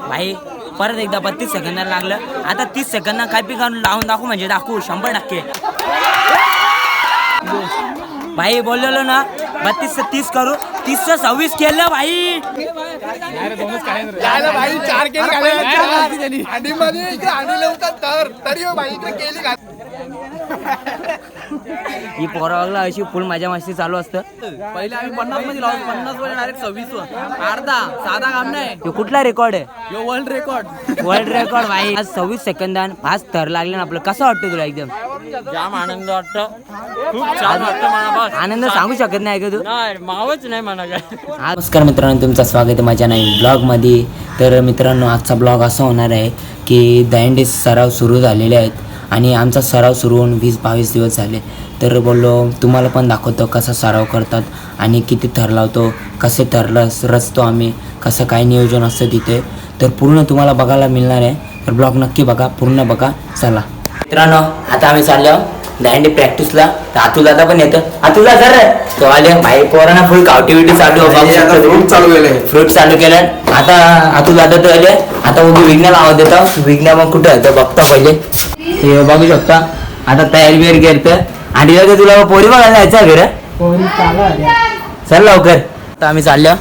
भाई परत एकदा 32 सेकंदाला लागलं. आता 30 सेकंदात काय पी काढून लावून दाखवू म्हणजे दाखवू 100%. भाई बोललेलो ना 32 से 30 करू, 30 से 26 केलं भाई. भाई 4 केली ही पोराला अशी फुल मजा मस्ती चालू असतं. पहिले आम्ही 50 मध्ये लावतो, 50 वर डायरेक्ट 26 वर. अर्धा साधा काम नाही. तो कुठला रेकॉर्ड आहे? यो वर्ल्ड रेकॉर्ड. वर्ल्ड रेकॉर्ड भाई. आज 26 सेकंदान 5 थर लागले ना आपलं. कसं वाटतं तुला? एकदम जाम आनंद वाटतो, खूप छान वाटतं मला. बस आनंद सांगू शकत नाही का तू? नाही मावच नाही म्हणा काय. नमस्कार मित्रांनो, तुमचं स्वागत आहे माझ्या नवीन ब्लॉगमध्ये. तर मित्रांनो, आजचा ब्लॉग असा होणार आहे की दहीहंडी सराव सुरू झालेले आहेत आणि आमचा सराव सुरू होऊन 20-22 दिवस झाले. तर बोललो तुम्हाला पण दाखवतो कसा सराव करतात आणि किती थर लावतो, कसे थर रचतो आम्ही, कसं काय नियोजन असतं तिथे. तर पूर्ण तुम्हाला बघायला मिळणार आहे. तर ब्लॉग नक्की बघा, पूर्ण बघा. चला मित्रांनो, आता आम्ही चाललो दहीहंडी प्रॅक्टिसला. तर अतुल दादा पण येतं. अतुल दादा तो आले भाई. पोरांना फुल काउटिव्हिटी चालू फ्रूट चालू केलं. आता अतुल दादा तो आले. आता उभी विघ्नाला आवाज देतो. विघ्ना मग कुठं येतं बघता पहिले. हे बघू शकता. आता तयारी बियारी करतं. आणि दादा तुला पोरी बघायला जायचं घर? चल लवकर. आता आम्ही चाललो.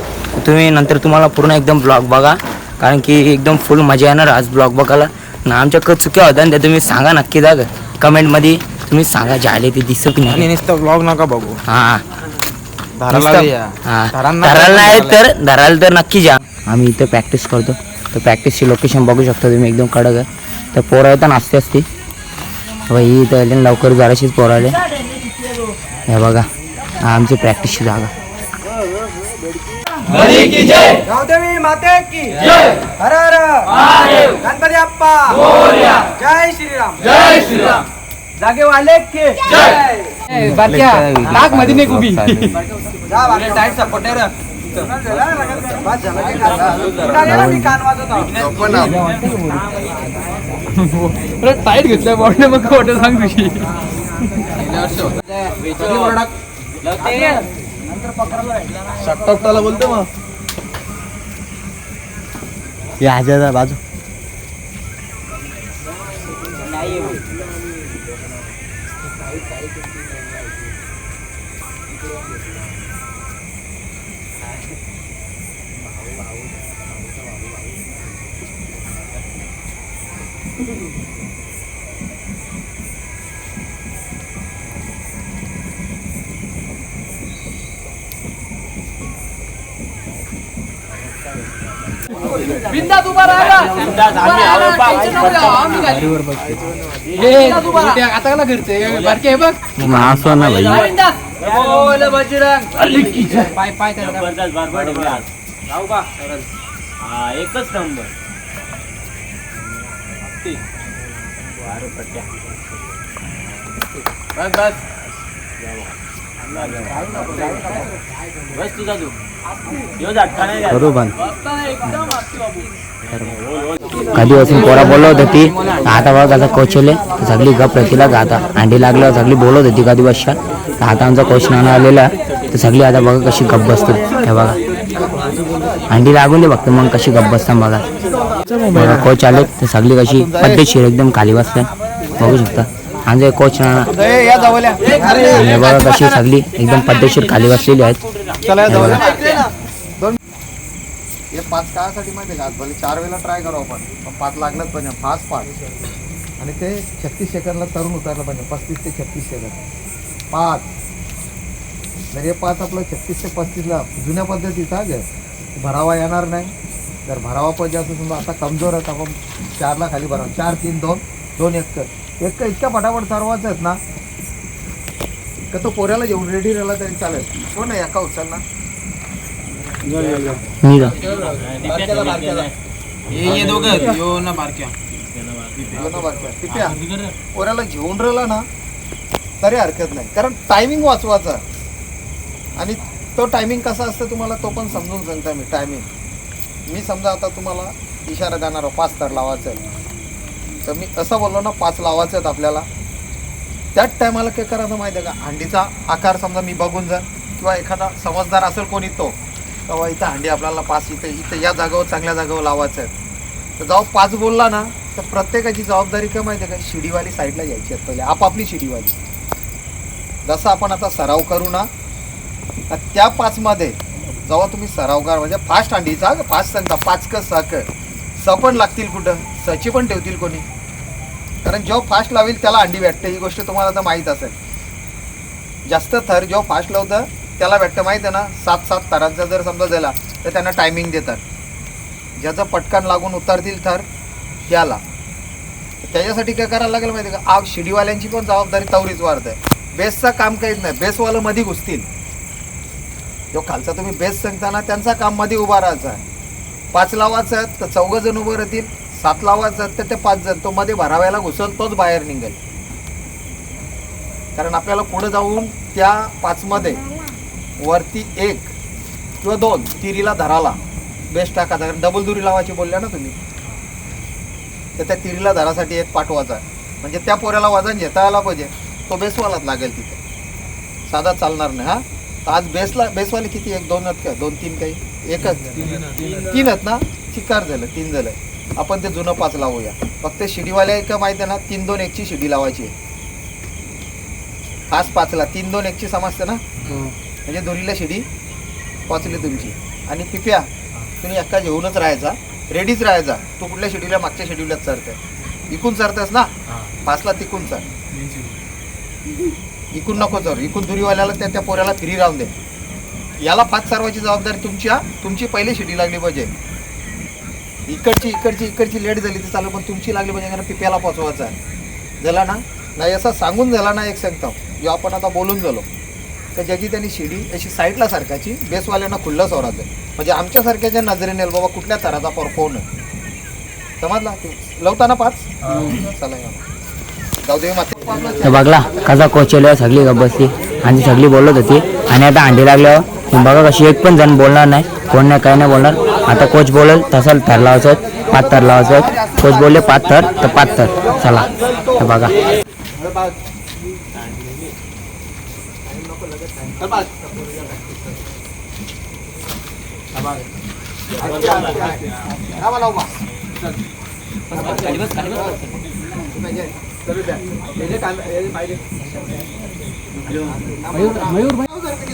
तुम्ही नंतर तुम्हाला पूर्ण एकदम ब्लॉग बघा, कारण की एकदम फुल मजा येणार आज ब्लॉग बघायला. ना आमच्या चुक्या होत्या त्या तुम्ही सांगा नक्की. जा कमेंटमध्ये तुम्ही सांगा झाले ते दिसत की नाही. नुसतं ब्लॉग नका बघू. हां धरायला नाही तर धरायला तर नक्की जा. आम्ही इथं प्रॅक्टिस करतो. तर प्रॅक्टिसची लोकेशन बघू शकता तुम्ही, एकदम कडक आहे. तर पोरं येतात नाचते असते भाई. इथं लवकर जराशीच पोरं आले. हे बघा आमची प्रॅक्टिसची जागा. गौतमी माते की जय. हर हर महादेव. गणपती बाप्पा मोरया. जय श्रीराम. जय श्रीराम. जागे वाले की जय. बारक्या नाक मध्ये नाही उभी. जा बाबा टाइट सपोर्ट रे. बस झालं की काय? मी कान वाजवतो. टाईट घेतलं बॉडी. मग खोटं सांग तुझी. शक्टाला बोलतो मग या बाजू. बिंदास उभा राहा. आता कला करते बारके बघ. असं ना भाई. बोल बजरंग. पाय पाय एकच नंबर. बस बस बस तुझा तू कधीपासून पोरा बोलत होती ती. आता बघा कसं कोच सगळी गप तिला. आता अंडी लागल्यावर सगळी बोलत होती कधी बसच्या. आता आमचा कोच नाना आलेला तर सगळी आता बघा कशी गप बसते. हे बघा अंडी लागून दे बघते मग कशी गप बसता बघा. कोच आले तर सगळी कशी पद्धतशीर एकदम खाली बसते. बघू शकता आमचे कोच नाना. हे बघा कशी सगळी एकदम पद्धतशीर खाली बसलेली आहेत. हे 5 कासाठी माहिती का? भले 4 वेळेला ट्राय करू आपण, पण 5 लागलंच पाहिजे. 5 आणि ते 36 सेकंदला तरुण उतरलं पाहिजे. 35 ते 36 सेकंद 5. जर हे 5 आपलं 36 ते 35ला जुन्या पद्धतीचा भरावा येणार नाही. जर भरावा पाहिजे असं समजा आता कमजोर आहेत आपण 4ला खाली भरावा. 4 3 2 2 1 कर. एक इतक्या फटाफट सर्वांच आहेत ना का तो पोऱ्याला घेऊन रेडी राहिला तरी चालेल. कोण नाही एका उचल ना. ये दोघं यो ना बारक्या पोऱ्याला घेऊन राहिला ना तरी हरकत नाही, कारण टायमिंग वाचवायचा. आणि तो टायमिंग कसा असतं तुम्हाला तो पण समजून सांगता मी. टायमिंग मी समजा आता तुम्हाला इशारा देणार 5 तर लावायचं आहे, तर मी असं बोललो ना 5 लावायचं आहेत आपल्याला. त्याच टायमाला काय करायचं माहिती आहे का? हंडीचा आकार समजा मी बघून जा किंवा एखादा समजदार असेल कोणी तो, तेव्हा इथं हंडी आपल्याला 5 इथं या जागेवर चांगल्या जागेवर लावायचं आहे. तर जेव्हा 5 बोलला ना तर प्रत्येकाची जबाबदारी काय माहिती आहे का, शिडीवाली साईडला घ्यायची आहे पहिले, आपापली शिडीवाली. जसं आपण आता सराव करू ना तर त्या 5 मध्ये जेव्हा तुम्ही सराव करा म्हणजे फास्ट अंडीचा 5 सांगता 5 क 6 क 6 पण लागतील कुठं, 6ची पण ठेवतील कोणी, कारण जेव्हा फास्ट लावेल त्याला अंडी भेटते. ही गोष्ट तुम्हाला आता माहीत असेल. जास्त थर जेव्हा फास्ट लावतं त्याला भेटतं माहीत आहे ना. 7-7 थरांचा जर समजा झाला तर त्यांना टायमिंग देतात. ज्याचं पटकन लागून उतरतील थर त्याला. त्याच्यासाठी काय करायला लागेल माहिती आहे का, आग शिडीवाल्यांची पण जबाबदारी तवरीच वाढते. बेसचं काम काहीच नाही, बेसवालं मध्ये घुसतील. जो खालचा तुम्ही बेस सांगताना त्यांचा काम मध्ये उभा राहायचा आहे. 5 लावायचं तर 4 जण उभं राहतील, 7 लावायचं तर ते 5 जण, तो मध्ये भरावायला घुसल तोच बाहेर निघेल. कारण आपल्याला पुढे जाऊन त्या 5 मध्ये वरती 1 किंवा 2 तिरीला धराला बेस टाकायचा. कारण डबल दुरी लावायची बोलल्या ना तुम्ही, तर त्या तिरीला धरासाठी 1 पाठवायचा आहे. म्हणजे त्या पोऱ्याला वजन घेता यायला पाहिजे, तो बेसवालाच लागेल तिथे, साधा चालणार नाही. हा तर आज बेसवाले किती, 1-2 आहेत का, 2-3 काही, 1च 3 आहेत ना. चिकार झालं 3 झालं. आपण ते जुनं 5 लावूया. फक्त शिडीवाल्या का माहिती आहे ना, 3-2-1ची शिडी लावायची आहे. आज 5ला 3-2-1ची समजते ना, म्हणजे दोन्हीला शिडी पोचली तुमची. आणि पिप्या तुम्ही एका घेऊनच राहायचा, रेडीच राहायचा. तू कुठल्या शेड्यूलला, मागच्या शेड्यूललाच चढतंय, इकून चढतेस ना, 5ला तिकून चढ, इकून नको चढ. इकून दुरीवाल्याला त्या पोऱ्याला फ्री राहून दे. याला 5 सर्वाची जबाबदारी तुमची पहिली शिडी लागली पाहिजे. इकडची लेट झाली तर चालू, पण तुमची लागली पाहिजे, कारण पिप्याला पोचवायचा आहे. झाला ना, नाही असं सांगून झाला ना. एक सांगतो जो आपण आता बोलून झालो तर ज्याची त्यांनी शिडी अशी साईडला सारखाची, बेसवाल्यांना खुल्लं सोडायचं. म्हणजे आमच्यासारख्याच्या नजरेने बाबा कुठल्या थराचा परफॉर्म आहे, समजला. लावताना 5 चला जाऊ दे माते. तर बघला कसा कोचेल सगळी गप बसली आणि सगळी बोलत होती. आणि आता अंडी लागल्यावर बघा कशी एक पण जण बोलणार नाही, कोण नाही काही नाही बोलणार. आता कोच बोलेल तसं थर लावायचं, 5 थर लावायचं. कोच बोलले 5 थर तर 5 थर. चला तर बघा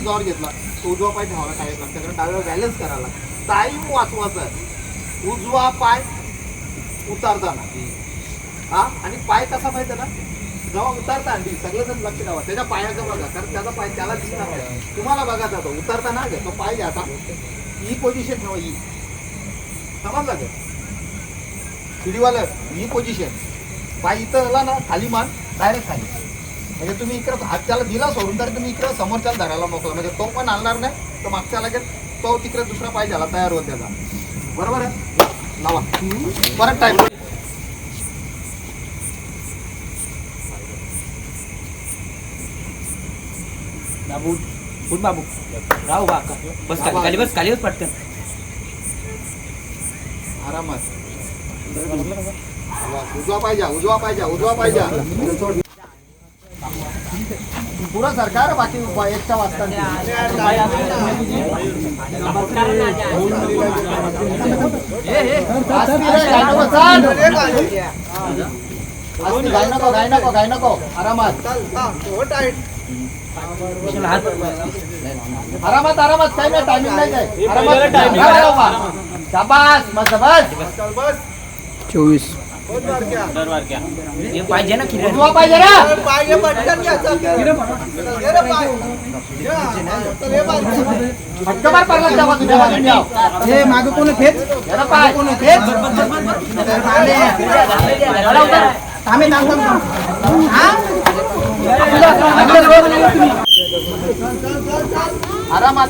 जोर घेतला तो उजवा पाय ठेवायला काय लागतं, कारण डाव्या बॅलन्स करायला टाईम वाचवायचा. उजवा पाय उतारताना हा, आणि पाय कसा माहिती आहे ना, जेव्हा उतारता अंडी सगळेजण लक्ष ठेवा त्याच्या पायाचं बघा, कारण त्याचा पाय त्याला दिसणार नाही. तुम्हाला बघा जातो उतरताना घे तो पाय घ्यायचा, ही पोझिशन ठेवा, ही समजला का शिडीवालं, ही पोझिशन. पाय इथं आला ना, खाली मान डायरेक्ट खाली. म्हणजे तुम्ही इकडं हात त्याला दिला सोडून तर तुम्ही इकडं समोरच्याला धरायला मोकला, म्हणजे तो पण आणणार नाही तर मागच्या लागेल तो तिकडे दुसरा पाय झाला तयार होत त्याचा. बरोबर आहे, लावा परत टाईम. बाबू राहू बा बस खाली बस पटकन आरामात. उजवा पाहिजे पुरा सरकार बाकी 1च्या वाजता गाय नको आरामात काही नाही, टायमिंग नाही काय, आरामात. शाबास मस्त बस. 24 पाहिजे ना उजवा पाहिजे ना, फटका पडला तेव्हा तुझ्या मागे कोण खेच पाय कोण खेच आम्ही आरामात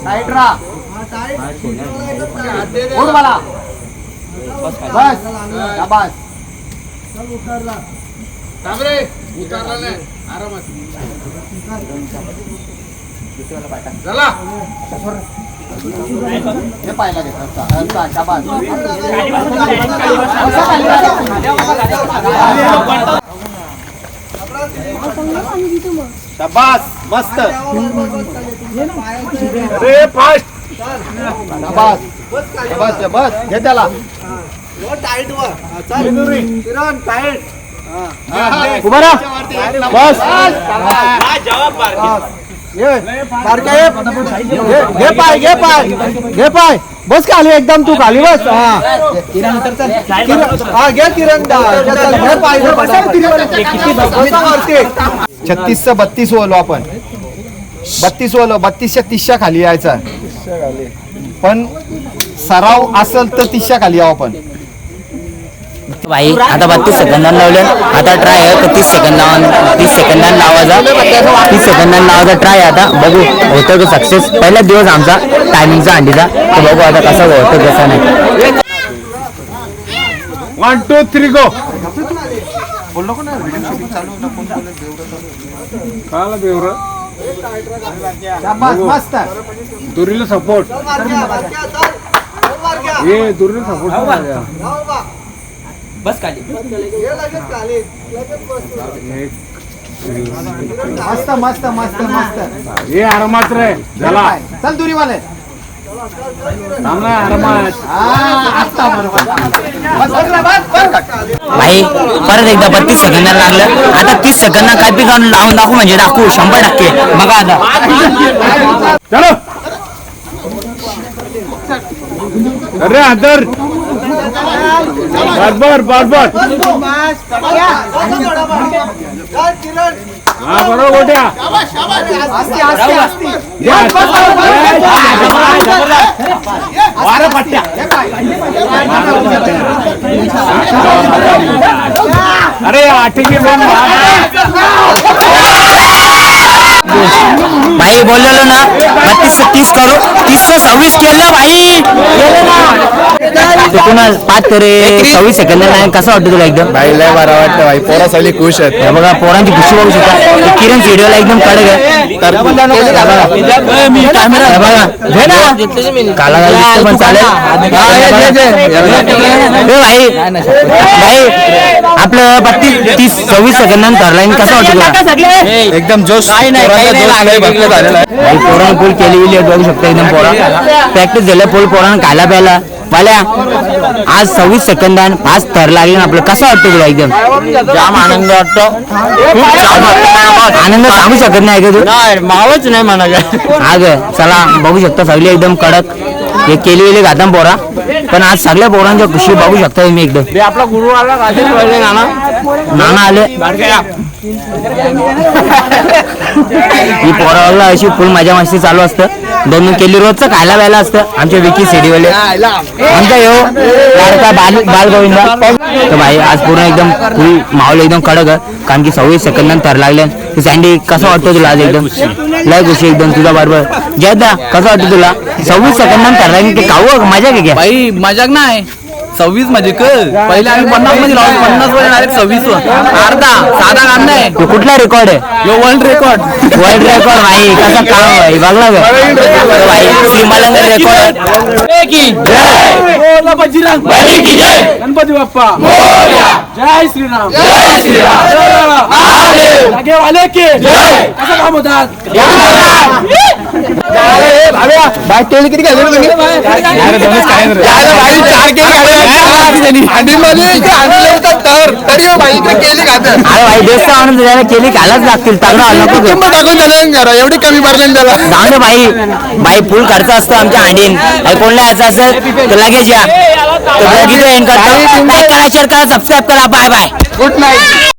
टाईट राहा. उठ मला बस शाबास. हे पाहिला घेतला शाबास. शाबास मस्त अरे फास्ट शाबास शाबास शाबास घे त्याला उभा राहा बस घे पाय बस खाली एकदम तू खाली बस घे तिरंगा पाय 36 चं 32 ओलो आपण 32 ओलो 32च्या 30च्या खाली यायचा पण सराव असेल तर 30च्या खाली यावं आपण भाई आता 32 सेकंदांना लावले आता ट्राय आहे तर 30 सेकंदांना लावायचा 30 सेकंदांना लावायचा ट्राय आता बघू होतं का सक्सेस पहिला दिवस आमचा टायमिंगचा अंडीचा तर बघू आता कसा होतं कसा नाही 1 2 3 गो काला बेवर मस्त दुरीला सपोर्ट ये दुरीला सपोर्ट बस खाली मस्त मस्त मस्त मस्त ये आरामात रे चला चल दुरीवाले चांगला आरामात भाई परत एकदा 32 सेकंदांना लागलं आता 30 सेकंदांना काय पी लावून दाखवू म्हणजे दाखवू 100% बघा आता चलो अरे आदर बरोबर हा बरोबर गोट्या अरे आठवी भाई बोललेलो ना 32 से 30 करू 30 से 26 केलं भाई केलं ना तिथूनच 5 तरी 26 सेकंद नाही कसं वाटतं तुला एकदम भाई लय बरं वाटतं भाई पोरा सगळी खुश आहेत हे बघा पोरांची खुशी बघू शकता किरण व्हिडिओला एकदम कडक आहे काला दिसतं पण चालेल भाई भाई आपलं 32 26 सेकंदानंतर लाईन कसं वाटतं तुला एकदम जोश पोरानं पूल केली बघू शकता एकदम पोरा प्रॅक्टिस झालं पूल पोरानं खायला प्यायला वाल्या आज 26 सेकंदान 5 थर लागले ना आपलं कसं वाटतं तुला एकदम जाम आनंद वाटतो आनंद सांगू शकत नाही का तू मावच नाही म्हणा हा ग चला बघू शकता सगळे एकदम कडक हे केली घातम पोरा पण आज सगळ्या पोरांच्या खुशी बघू शकता मी एकदम आपला गुरु आला नाना आले ही पोरावाला अशी फुल मजा मस्ती चालू असतं 2 केली रोजचं खायला प्यायला असतं आमच्या विकी सेडीवाले आमचा यो लाडका बालगोविंदा तर भाई आज पूर्ण एकदम फुल माहोल एकदम कडक आहे कारण की 26 सेकंदांत थर लागले तर सँडी कसं वाटतं तुला आज एकदम लय खुशी एकदम तुझा बरोबर जयदा कसं वाटतं तुला 26 सेकंदांत थर लागले ते काऊ मजा घे भाई मजाक नाही 26 म्हणजे पहिले आम्ही 50 मध्ये लावतो 50 वर डायरेक्ट 26 वर अर्धा साधा काम नाही तो कुठला रेकॉर्ड आहे वर्ल्ड रेकॉर्ड भाई कसं काम भाई बघला भाई सीमालंग रेकॉर्ड गणपती बाप्पा जय श्रीराम वाले की कसं काम होतात भाई केली किती घालून तुम्ही अरे भाई देशचा आनंद त्याला केली घालाच लागतील तगडा नको एवढी कमी मारले त्याला जाऊ दे भाई भाई फुल खर्च असतो आमच्या अंडीन कोणला यायचं असेल तर लगेच या तो ब्लॉग इथे एंड करतो लाईक करा शेअर करा सबस्क्राईब करा बाय बाय गुड नाईट